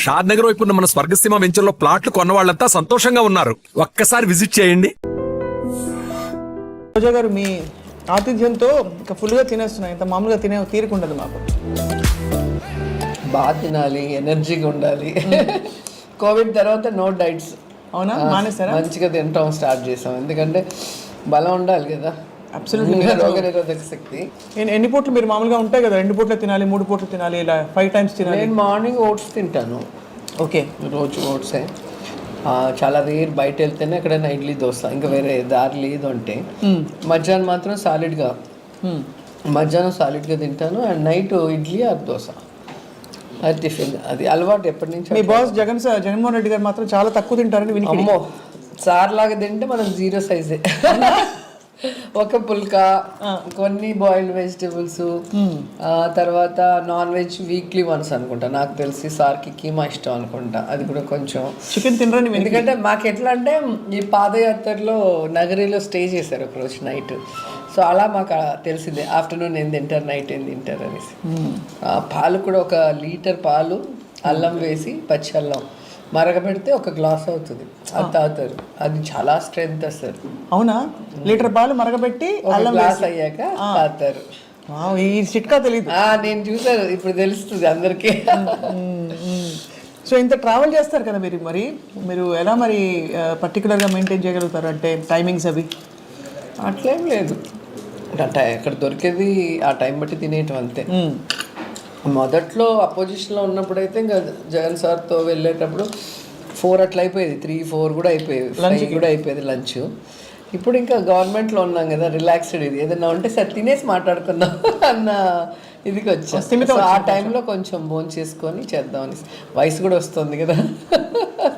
షాద్ నగర్ వైపు ఉన్న మన స్వర్గసీమ వెంచర్ లో ప్లాట్లు కొన్న వాళ్ళంతా సంతోషంగా ఉన్నారు. ఒక్కసారి విజిట్ చేయండి. రోజా గారు, మీ ఆతిథ్యంతో ఇంకా ఫుల్గా తినేస్తున్నాయి. ఇంత మామూలుగా తినే తీరుకుండదు మాకు. బాగా తినాలి, ఎనర్జీగా ఉండాలి. కోవిడ్ తర్వాత నో డైట్స్. అవునా, మానేస్తారా? మంచిగా తినటం స్టార్ట్ చేసాం, ఎందుకంటే బలం ఉండాలి కదా. అబ్సల్యూట్లీ. రోగనిరోధక శక్తి. ఎన్ని పూట్లు మీరు మామూలుగా ఉంటాయి కదా, 2 పూట్లు తినాలి, 3 పూట్లు తినాలి, ఇలా 5 times తినాలి? నేను మార్నింగ్ ఓట్స్ తింటాను. ఓకే, రోజు ఓట్సే. చాలా రేర్ బయట వెళ్తేనే ఎక్కడైనా ఇడ్లీ దోశ, ఇంకా వేరే దారి లేదు అంటే. మధ్యాహ్నం మాత్రం సాలిడ్గా, మధ్యాహ్నం సాలిడ్గా తింటాను. And night idli or dosa, అది టిఫిన్. అది అలవాటు ఎప్పటి నుంచి. మీ బాస్ జగన్మోహన్ రెడ్డి గారు మాత్రం చాలా తక్కువ తింటారని విని. అమ్మో, సార్ లాగా తింటే మనం 0 సైజే. ఒక పుల్కా, కొన్ని బాయిల్డ్ వెజిటేబుల్స్, తర్వాత నాన్ వెజ్ వీక్లీ వన్స్ అనుకుంటా. నాకు తెలిసి సార్కి కీమా ఇష్టం అనుకుంటా, అది కూడా కొంచెం. చికెన్ తినరని. ఎందుకంటే మాకు ఎట్లా అంటే ఈ పాదయాత్రలో నగరిలో స్టే చేశారు ఒకరోజు నైట్. సో అలా మాకు తెలిసిందే ఆఫ్టర్నూన్ ఏం తింటారు, నైట్ ఏం తింటారు అనేసి. పాలు కూడా 1 లీటర్ పాలు, అల్లం వేసి, పచ్చి అల్లం మరగబెడితే 1 గ్లాస్ అవుతుంది, అది తాగుతారు. అది చాలా స్ట్రెంగ్త్ వస్తుంది. అవునా? లీటర్ పాలు మరగబెట్టి అల్లం గ్లాస్ అయ్యాక తాగుతారు. ఈ చిట్కా తెలియదు. నేను చూసాను, ఇప్పుడు తెలుస్తుంది అందరికీ. సో ఇంత ట్రావెల్ చేస్తారు కదా మీరు, మీరు ఎలా మరి పర్టికులర్గా మెయింటైన్ చేయగలుగుతారు? అంటే టైమింగ్స్ అవి అట్లేం లేదు, ఎక్కడ దొరికేది ఆ టైం బట్టి తినేయటం అంతే. మొదట్లో అపోజిషన్లో ఉన్నప్పుడైతే ఇంకా జగన్ సార్తో వెళ్ళేటప్పుడు 4 అట్లా అయిపోయేది, 3-4 కూడా అయిపోయేది, 5 కూడా అయిపోయేది లంచ్. ఇప్పుడు ఇంకా గవర్నమెంట్లో ఉన్నాం కదా, రిలాక్స్డ్. ఇది ఏదన్నా ఉంటే సార్ తినేసి మాట్లాడుకుందాం అన్న ఇదికి వచ్చాం. ఆ టైంలో కొంచెం భోజనం చేసుకొని చేద్దామని. వయసు కూడా వస్తుంది కదా,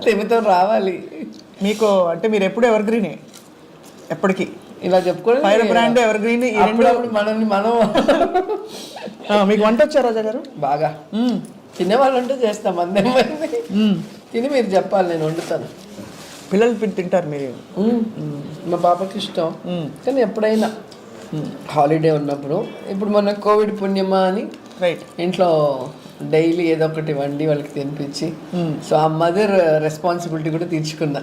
తిమితో రావాలి. మీకు అంటే మీరు ఎప్పుడు ఎవర్ గ్రీనే, ఎప్పటికీ ఇలా చెప్పుకోండి. Fire brand ever green. మనల్ని మనం. మీకు వంట వచ్చా రోజా గారు? బాగా. తినేవాళ్ళు ఉంటే చేస్తాం, అందరి తిని మీరు చెప్పాలి, నేను వండుతాను. పిల్లలు తింటారు మీరు? మా పాపకి ఇష్టం, కానీ ఎప్పుడైనా హాలిడే ఉన్నప్పుడు. ఇప్పుడు మొన్న కోవిడ్ పుణ్యమా అని రైట్ ఇంట్లో డైలీ ఏదో ఒకటి వండి వాళ్ళకి తినిపించి, సో ఆ మదర్ రెస్పాన్సిబిలిటీ కూడా తీర్చుకున్నా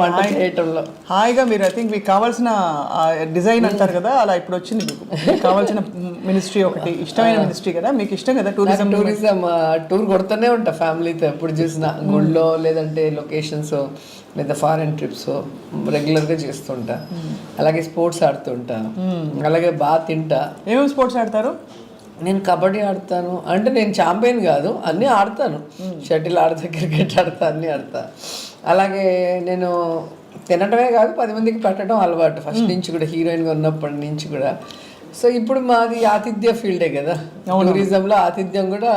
వంట చేయటంలో. హాయిగా మీరు ఐ థింక్ మీకు కావాల్సిన డిజైన్ అంటారు కదా, అలా ఇప్పుడు వచ్చింది. మీకు కావాల్సిన మినిస్ట్రీ ఒకటి, ఇష్టమైన మినిస్ట్రీ కదా, మీకు ఇష్టం కదా టూరిజం. టూర్ కొడుతూనే ఉంటా ఫ్యామిలీతో, ఎప్పుడు చూసినా గుళ్ళో, లేదంటే లొకేషన్స్, లేదా ఫారెన్ ట్రిప్స్ రెగ్యులర్గా చేస్తుంటా. అలాగే స్పోర్ట్స్ ఆడుతుంటా, అలాగే బాగా తింటా. ఏమేమి స్పోర్ట్స్ ఆడతారు? నేను కబడ్డీ ఆడతాను, అంటే నేను ఛాంపియన్ కాదు, అన్నీ ఆడతాను. షటిల్ ఆడతా, క్రికెట్ ఆడతా, అన్నీ ఆడతా. అలాగే నేను తినటమే కాదు, 10 మందికి పెట్టడం అలవాటు ఫస్ట్ నుంచి కూడా, హీరోయిన్గా ఉన్నప్పటి నుంచి కూడా. సో ఇప్పుడు మాది ఆతిథ్య ఫీల్డే కదా, టూరిజంలో ఆతిథ్యం కూడా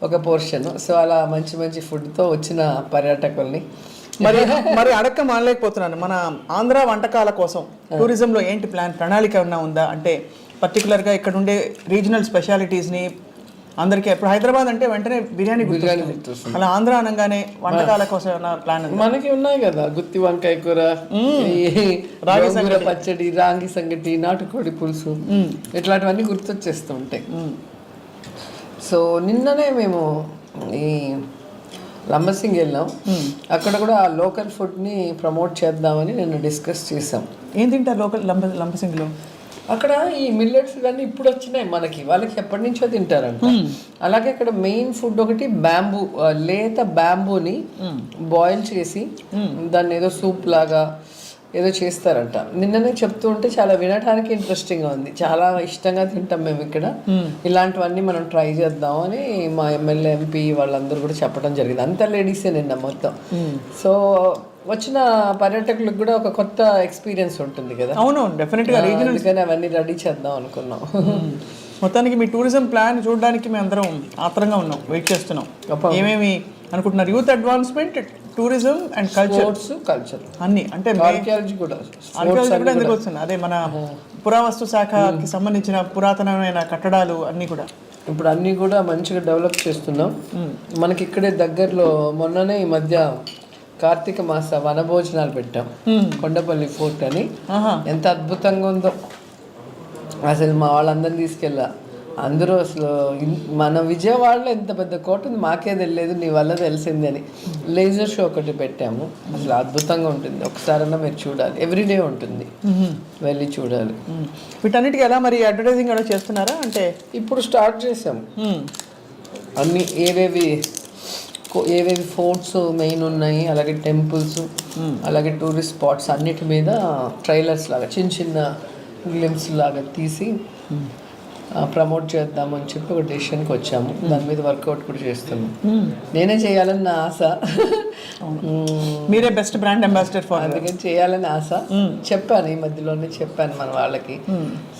ఒక పోర్షన్. సో అలా మంచి మంచి ఫుడ్తో వచ్చిన పర్యాటకుల్ని మరి అడక్క మానలేకపోతున్నాను. మన ఆంధ్ర వంటకాల కోసం టూరిజంలో ఏంటి ప్రణాళిక ఏమన్నా ఉందా? అంటే పర్టికులర్గా ఇక్కడ ఉండే రీజనల్ స్పెషాలిటీస్ని అందరికీ, ఇప్పుడు హైదరాబాద్ అంటే వెంటనే బిర్యానీ గుర్తొస్తుంది, అలా ఆంధ్ర అనగానే వంటకాల కోసం ఏమన్నా ప్లాన్? మనకి ఉన్నాయి కదా, గుత్తి వంకాయ కూర, రాగి సంగటి పచ్చడి, రాగి సంగటి, నాటుకోడి పులుసు, ఇట్లాంటివన్నీ గుర్తొచ్చేస్తూ ఉంటాయి. సో నిన్ననే మేము ఈ లంబసింగ్ వెళ్ళాం, అక్కడ కూడా ఆ లోకల్ ఫుడ్ని ప్రమోట్ చేద్దామని నిన్న డిస్కస్ చేసాం. ఏం తింటారు లోకల్ లంబసింగ్లో? అక్కడ ఈ మిల్లెట్స్ ఇవన్నీ ఇప్పుడు వచ్చినాయి మనకి, వాళ్ళకి ఎప్పటి నుంచో తింటారంట. అలాగే అక్కడ మెయిన్ ఫుడ్ ఒకటి బ్యాంబూ, లేత బ్యాంబూని బాయిల్ చేసి దాన్ని ఏదో సూప్ లాగా ఏదో చేస్తారంట. నిన్ననే చెప్తూ ఉంటే చాలా వినడానికి ఇంట్రెస్టింగ్గా ఉంది, చాలా ఇష్టంగా తింటాం మేము ఇక్కడ. ఇలాంటివన్నీ మనం ట్రై చేద్దామని మా ఎమ్మెల్యే, ఎంపీ వాళ్ళందరూ కూడా చెప్పడం జరిగింది. అంతా లేడీసే నిన్న మొత్తం. సో వచ్చిన పర్యాటకులకు కూడా ఒక కొత్త ఎక్స్పీరియన్స్ ఉంటుంది కదా. అవునవును, డెఫినెట్గా. అందుకని అవన్నీ రెడీ చేద్దాం అనుకున్నాం. మొత్తానికి మీ టూరిజం ప్లాన్ చూడడానికి మేము అందరం ఆత్రంగా ఉన్నాం, వెయిట్ చేస్తున్నాం. ఏమేమి అనుకుంటున్నారు? Youth advancement, tourism and culture అన్ని, అంటే ఆర్కియాలజీ కూడా ఎందుకు వస్తుంది? అదే మన పురావస్తు శాఖకి సంబంధించిన పురాతనమైన కట్టడాలు అన్నీ కూడా ఇప్పుడు అన్నీ కూడా మంచిగా డెవలప్ చేస్తున్నాం. మనకి ఇక్కడే దగ్గరలో మొన్ననే ఈ మధ్య కార్తీక మాస వనభోజనాలు పెట్టాం, కొండపల్లి ఫోర్ట్ అని. ఎంత అద్భుతంగా ఉందో అసలు, మా వాళ్ళందరినీ తీసుకెళ్ళా. అందరూ అసలు మన విజయవాడలో ఎంత పెద్ద కోట ఉంది మాకే తెలియదు, నీ వల్ల తెలిసింది అని. లేజర్ షో ఒకటి పెట్టాము, అసలు అద్భుతంగా ఉంటుంది. ఒకసారన్నా మీరు చూడాలి, ఎవ్రీడే ఉంటుంది, వెళ్ళి చూడాలి. వీటన్నిటికీ ఎలా మరి అడ్వర్టైజింగ్ కూడా చేస్తున్నారా? అంటే ఇప్పుడు స్టార్ట్ చేసాము అన్ని ఏవేవి ఫోర్ట్స్ మెయిన్ ఉన్నాయి, అలాగే టెంపుల్స్, అలాగే టూరిస్ట్ స్పాట్స్ అన్నిటి మీద ట్రైలర్స్ లాగా చిన్న చిన్న గ్లిమ్స్ లాగా తీసి ప్రమోట్ చేద్దామని చెప్పి ఒక డెసిషన్కి వచ్చాము. దాని మీద వర్కౌట్ కూడా చేస్తున్నాం. నేనే చేయాలని నా ఆశ, మీరే బెస్ట్ బ్రాండ్ అంబాసిడర్ ఫర్. అందుకని చేయాలని ఆశ. చెప్పాను, ఈ మధ్యలోనే చెప్పాను మన వాళ్ళకి,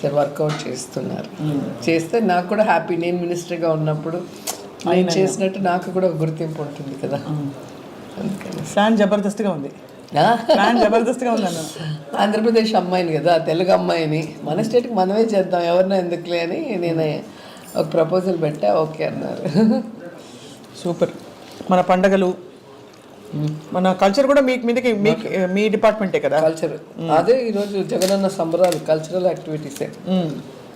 సరే వర్కౌట్ చేస్తున్నారు. చేస్తే నాకు కూడా హ్యాపీ. నేను మినిస్టర్గా ఉన్నప్పుడు నేను చేసినట్టు నాకు కూడా ఒక గుర్తింపు ఉంటుంది కదా. అందుకని ప్లాన్ జబర్దస్త్గా ఉంది. ప్లాన్ జబర్దస్త్గా ఉంది అన్న. ఆంధ్రప్రదేశ్ అమ్మాయిని కదా, తెలుగు అమ్మాయిని, మన స్టేట్కి మనమే చేద్దాం, ఎవరినో ఎందుకులే అని నేను ఒక ప్రపోజల్ పెట్టా, ఓకే అన్నారు. సూపర్. మన పండగలు, మన కల్చర్ కూడా మీ డిపార్ట్మెంటే కదా. కల్చర్ అదే ఈరోజు జగనన్న సంబరాలు కల్చరల్ యాక్టివిటీసే.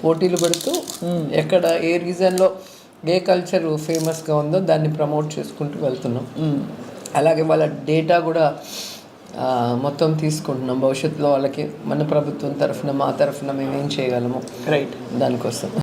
పోటీలు పెడుతూ ఎక్కడ ఏ రీజన్లో ఏ కల్చర్ ఫేమస్గా ఉందో దాన్ని ప్రమోట్ చేసుకుంటూ వెళ్తున్నాం. అలాగే వాళ్ళ డేటా కూడా మొత్తం తీసుకుంటున్నాం. భవిష్యత్తులో వాళ్ళకి మన ప్రభుత్వం తరఫున, మా తరఫున మేము ఏం చేయగలము, రైట్, దానికోసం.